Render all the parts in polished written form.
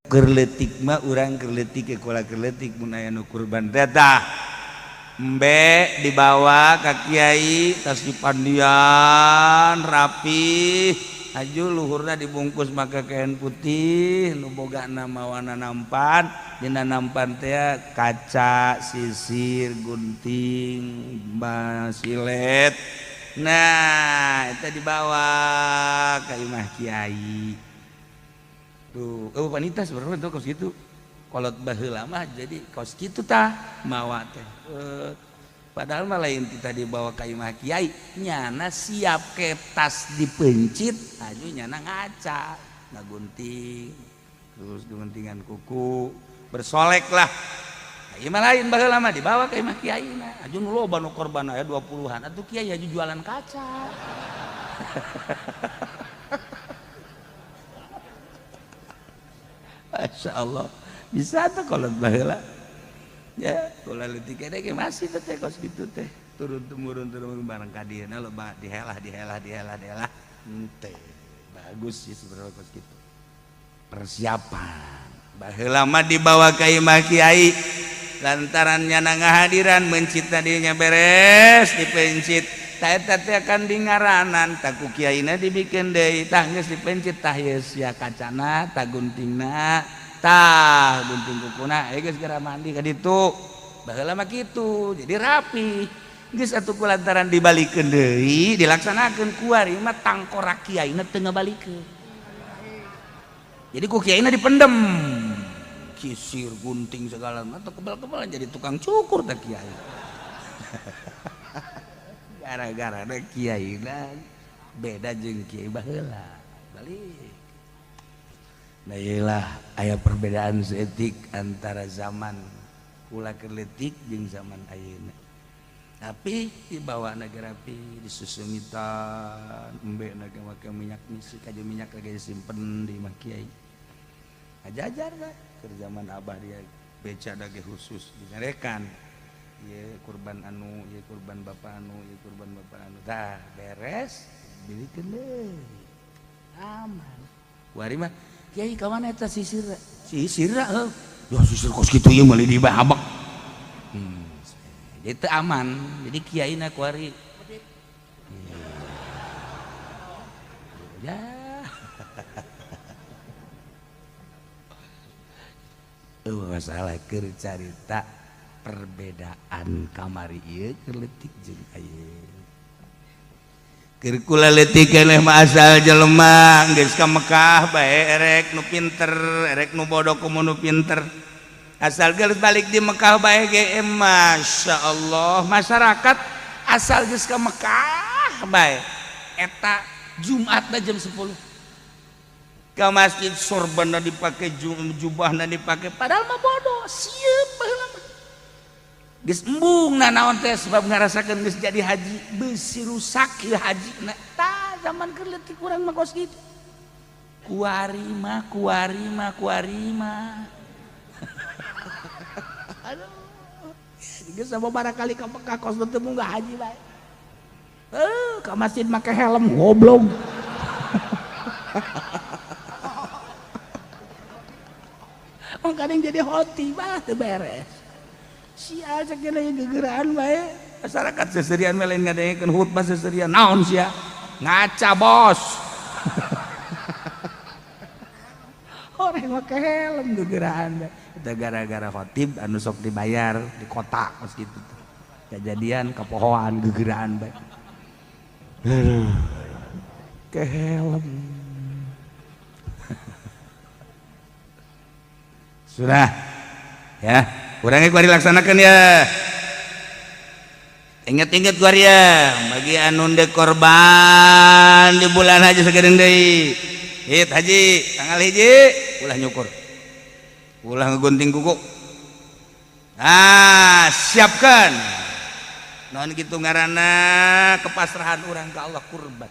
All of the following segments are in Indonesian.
kerletik mah urang kerletik ke kola kerletik mun aya nu kurban tah embe dibawa ka kiai tas dipandian rapi aju luhurna dibungkus maka kain putih nu boga nama warna nampan dina nampan teh kaca sisir gunting basilet nah itu dibawa ka imah kiai tuh wanita sebenarnya tuh kos gitu kolot baheula mah jadi kos gitu tah mawa teh padahal mah lain kita dibawa ka imah kiai nyana siap ke tas dipencit aju nyana ngaca ngagunting terus guntingan kuku bersolek lah ieu mah lain baheula mah dibawa ka imah kiai na aju nu loba nu korban aya 20-an atuh kiai aju jualan kaca Masya Allah bisa tuh kalau baheula ya kalau leutik kene ge masih teh kos gitu teh turun temurun barang ka dieuna lo dihelah teh bagus sih sebenarnya kos gitu persiapan baheula mah dibawa ka imah kiai lantaran nyana ngahadiran mencit tadinya beres dipencit tah eta teh akan dingaranan tah ku kiaina dibikin deui tah geus dipencit tah ieu sia kacana tah guntingna tah gunting kukuna geus segera mandi ka ditu baheula mah kitu jadi rapi geus atuh kulantaran dibalikeun deui dilaksanakeun kuari mah tangkorak kiaina teu ngabalikeun jadi ku kiaina dipendem kisir gunting segala macam kebal-kebalan jadi tukang cukur tah kiai gara-gara ada kiai beda jeung kiai baheula balik nah iyalah aya perbedaan seetik antara zaman kula kerletik jeung zaman ayeuna tapi dibawa negara rapi disusungitan embe na make minyak misi kaje minyak lagi disimpen di imah kiai ajajar lah ke zaman abah dia beca dage khusus disarekan ieu kurban anu ieu kurban bapak anu ieu kurban bapak anu tah beres bilikeun deui aman kuari mah kiai ka mana eta sisirna heuh ya sisir kos kitu ieu meuli dibahabak jadi teu aman jadi kiaina kuari ya masalah keur carita perbedaan kamari ieu keur leutik jeung ayeuna keur kula leutik keneh mah asal jelema geus ka Mekah bae erek nu pinter erek nu bodoh kumu nu pinter asal geus balik di Mekah bae ge masyaallah masyarakat asal geus ka Mekah bae eta Jumatna jam 10 ka masjid sorbanna dipake jubahna dipake padahal mah bodoh sieup baheula mah geus embungna naon teh sebab ngarasakeun geus jadi haji beusi rusak ieu hajina tah zaman keur leutik urang mah kos kitu kuari mah aduh geus sababaraha kali ka Mekah kos teu munggah haji bae ka masjid make helm goblok kadang jadi hoti bah teu beres sia sakena gegeraan bae masyarakat seserian mah lain ngadengekeun khutbah seserian naon sia ngaca bos orang make helm gegeraan eta gara-gara khotib anu sok dibayar di kota kos kitu kejadian kepohoan gegeraan bae ke helm sudah ya kurangnya kuari laksanakan ya ingat-ingat kuari ya bagi anu ndek korban di bulan haji sagedeung deui hit haji tanggal hiji ulah nyukur ulah ngegunting kuku siapkan naon kitu ngaranna kepasrahan urang ka Allah kurban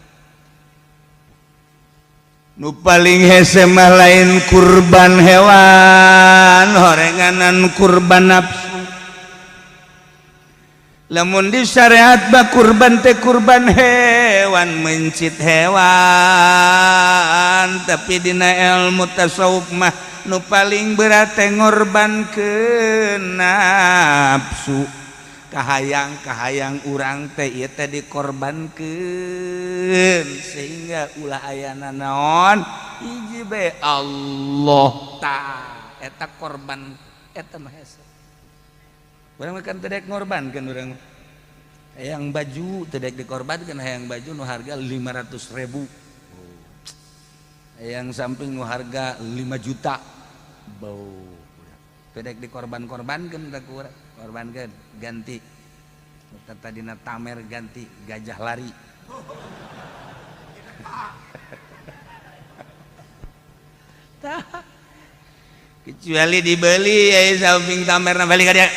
nu paling hese mah lain kurban hewan horenganan kurban nafsu lamun di syariat ba kurban teh kurban hewan mencit hewan tapi dina ilmu tasawuf mah nu paling berat ngorbankeun nafsu kahayang urang teh ieu teh dikorbankeun sehingga ulah ayana naon hiji bae Allah ta eta korban eta mah hese urang kan teu dek ngorbankeun urang hayang baju teu dek dikorbankeun hayang baju nu harga 500.000 yang samping nu harga 5 juta bau pedek dikorban-korbankeun da ku urang korbankeun ganti tadina tamer ganti gajah lari kecuali dibeli aya samping tamerna balik ka dia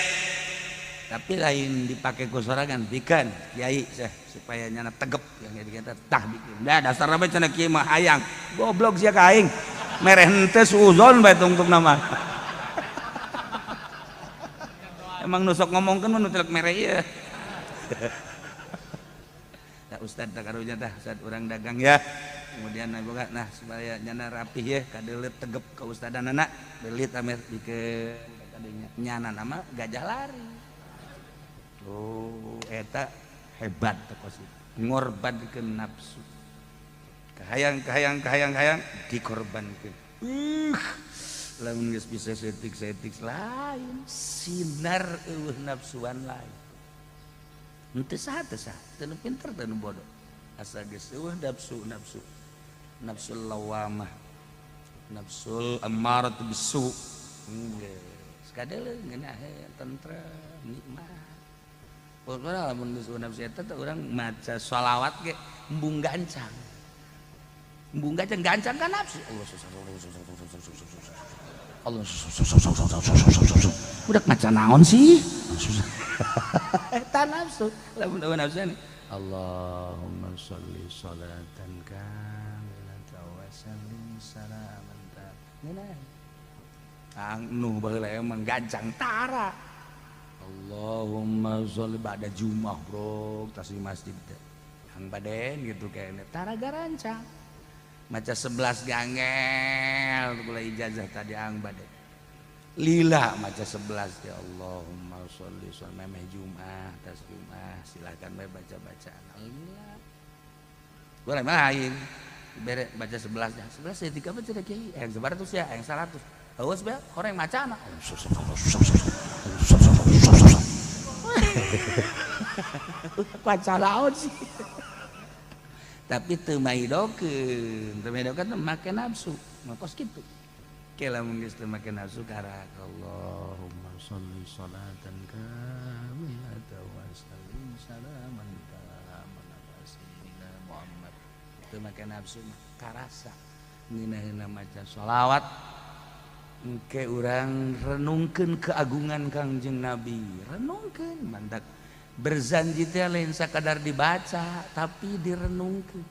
tapi lain dipake ku sorangan pikeun kiai supaya nyana tegep yang dikata tah bikin da dasarna bae cenah kieu mah hayang goblok sia ka aing mereh henteu suzon bae tungtung nama emang nusok ngomongkeun mah nu telek mereh ieu da ustad tah karunya tah ustad urang dagang ya kemudian boga nah supaya nyana rapih ya kadeuleut tegep ka ustadanana beulit amer dikeun kadinya nyana nama gajah lari oh eta hebat tekosi ngorbankeun nafsu kahayang dikorbankeun lamun geus bisa setik lain sinar eueuh nafsuan lain henteu saha teu pinter teu bodoh asa geus eueuh nafsul lawamah nafsul ammaratu bisu geus kadeuleung ngeunah tentrem nikmat pokoknya lamun geus nafsu eta teh urang maca shalawat ge embung gancang kan nafsu Allah udah maca naon sih eta nafsu lamun nafsu ini Allahumma sholli sholatan kamilatan wa sallim salaman tamman anu baheula emang gancang tara Allahumma sholli ba'da Jumat bro tas di masjid hang baden gitu kayaknya tara garancang maca 11 gangel kula ijazah tadi hang baden lila maca 11 ya Allahumma sholli memeh Jumat tas Jumat silakan bae baca-bacaan lila boleh main bere baca 11 nya 11 ya 3 baca kiai yang 100 ya yang 100 awas bae orang macana pacalaon sih tapi teu maidokeun teu make nafsu makos kitu ke lamun geus teu make nafsu karak Allahumma sholli sholatan kamilatan wa sallim salaman ala sayyidina Muhammad teu make nafsu karasa ngeunah maca sholawat engke urang renungkeun keagungan Kangjeng Nabi renungkeun mandak berzanji teh lain sakadar dibaca tapi direnungkeun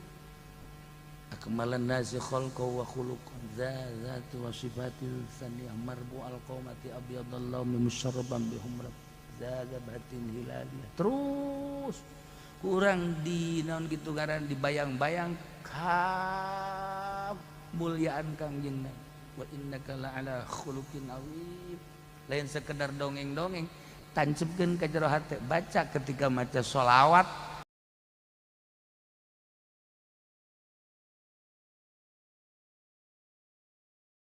akmalan nasi khalqa wa khuluqan zatu wa sifatil saniyah marbu alqamati abyadallahu musyarraban bihumrat zaga batin hilaliyah terus kurang di naon kitu ngaran dibayang-bayang ka mulyaan Kangjeng Nabi wa innaka la'ala khuluqin azim lain sekedar dongeng-dongeng tancepkeun ka jero hate baca ketika maca sholawat